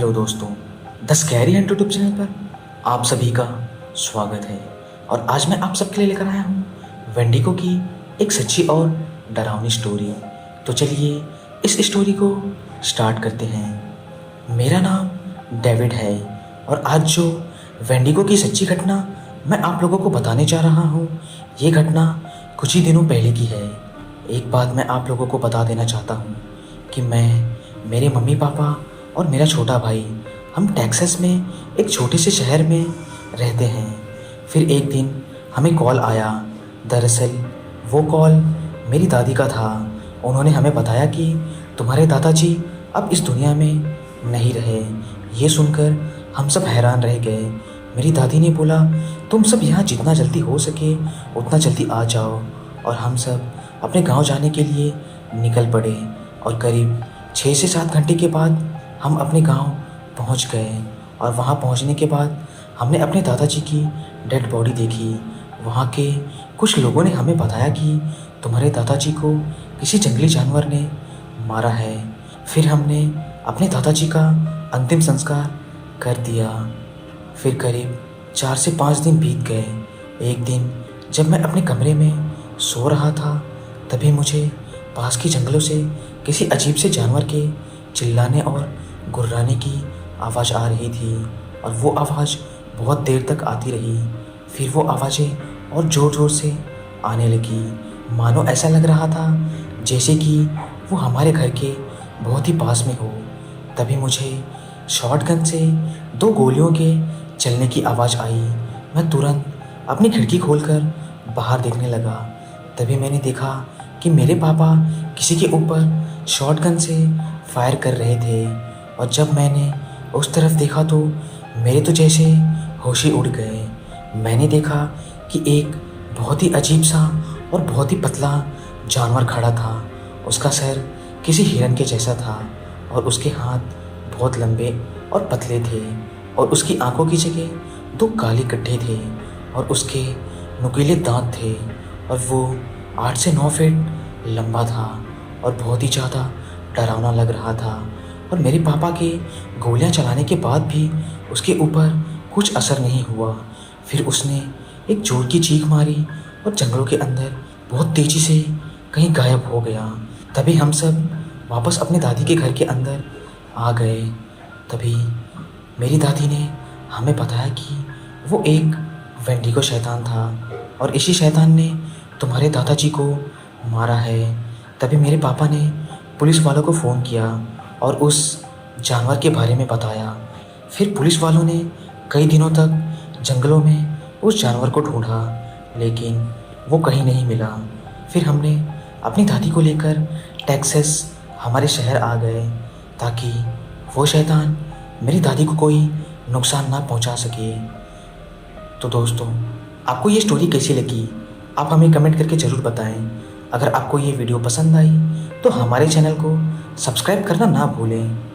Hello दोस्तों, the scary Hunt YouTube channel पर आप सभी का स्वागत है। और आज मैं आप सबके लिए लेकर आया हूँ वेंडिगो की एक सच्ची और डरावनी स्टोरी। तो चलिए इस स्टोरी को स्टार्ट करते हैं। मेरा नाम डेविड है और आज जो वेंडिगो की सच्ची घटना मैं आप लोगों को बताने जा रहा हूँ, ये घटना कुछ ही दिनों पहले की है। एक बात मैं आप लोगों को बता देना चाहता हूँ कि मैं, मेरे मम्मी पापा और मेरा छोटा भाई, हम टेक्सास में एक छोटे से शहर में रहते हैं। फिर एक दिन हमें कॉल आया। दरअसल वो कॉल मेरी दादी का था। उन्होंने हमें बताया कि तुम्हारे दादाजी अब इस दुनिया में नहीं रहे। ये सुनकर हम सब हैरान रह गए। मेरी दादी ने बोला, तुम सब यहाँ जितना जल्दी हो सके उतना जल्दी आ जाओ। और हम सब अपने गांव जाने के लिए निकल पड़े और करीब 6 से 7 घंटे के बाद हम अपने गांव पहुंच गए। और वहां पहुंचने के बाद हमने अपने दादाजी की डेड बॉडी देखी। वहां के कुछ लोगों ने हमें बताया कि तुम्हारे दादाजी को किसी जंगली जानवर ने मारा है। फिर हमने अपने दादाजी का अंतिम संस्कार कर दिया। फिर करीब 4 से 5 दिन बीत गए। एक दिन जब मैं अपने कमरे में सो रहा था, तभी मुझे पास के जंगलों से किसी अजीब से जानवर के चिल्लाने और गुर्राने की आवाज़ आ रही थी। और वो आवाज़ बहुत देर तक आती रही। फिर वो आवाज़ें और ज़ोर ज़ोर से आने लगी, मानो ऐसा लग रहा था जैसे कि वो हमारे घर के बहुत ही पास में हो। तभी मुझे शॉटगन से 2 गोलियों के चलने की आवाज़ आई। मैं तुरंत अपनी खिड़की खोलकर बाहर देखने लगा। तभी मैंने देखा कि मेरे पापा किसी के ऊपर शॉटगन से फायर कर रहे थे। और जब मैंने उस तरफ देखा तो मेरे तो जैसे होश ही उड़ गए। मैंने देखा कि एक बहुत ही अजीब सा और बहुत ही पतला जानवर खड़ा था। उसका सर किसी हिरन के जैसा था और उसके हाथ बहुत लंबे और पतले थे। और उसकी आंखों की जगह 2 काले गड्ढे थे और उसके नुकीले दांत थे। और वो 8 से 9 फीट लंबा था और बहुत ही ज़्यादा डरावना लग रहा था। और मेरे पापा के गोलियां चलाने के बाद भी उसके ऊपर कुछ असर नहीं हुआ। फिर उसने एक जोर की चीख मारी और जंगलों के अंदर बहुत तेज़ी से कहीं गायब हो गया। तभी हम सब वापस अपने दादी के घर के अंदर आ गए। तभी मेरी दादी ने हमें बताया कि वो एक वेंडिगो शैतान था और इसी शैतान ने तुम्हारे दादाजी को मारा है। तभी मेरे पापा ने पुलिस वालों को फ़ोन किया और उस जानवर के बारे में बताया। फिर पुलिस वालों ने कई दिनों तक जंगलों में उस जानवर को ढूंढा, लेकिन वो कहीं नहीं मिला। फिर हमने अपनी दादी को लेकर टेक्सास हमारे शहर आ गए ताकि वो शैतान मेरी दादी को कोई नुकसान ना पहुंचा सके। तो दोस्तों, आपको ये स्टोरी कैसी लगी आप हमें कमेंट करके ज़रूर बताएं। अगर आपको ये वीडियो पसंद आई तो हमारे चैनल को सब्सक्राइब करना ना भूलें।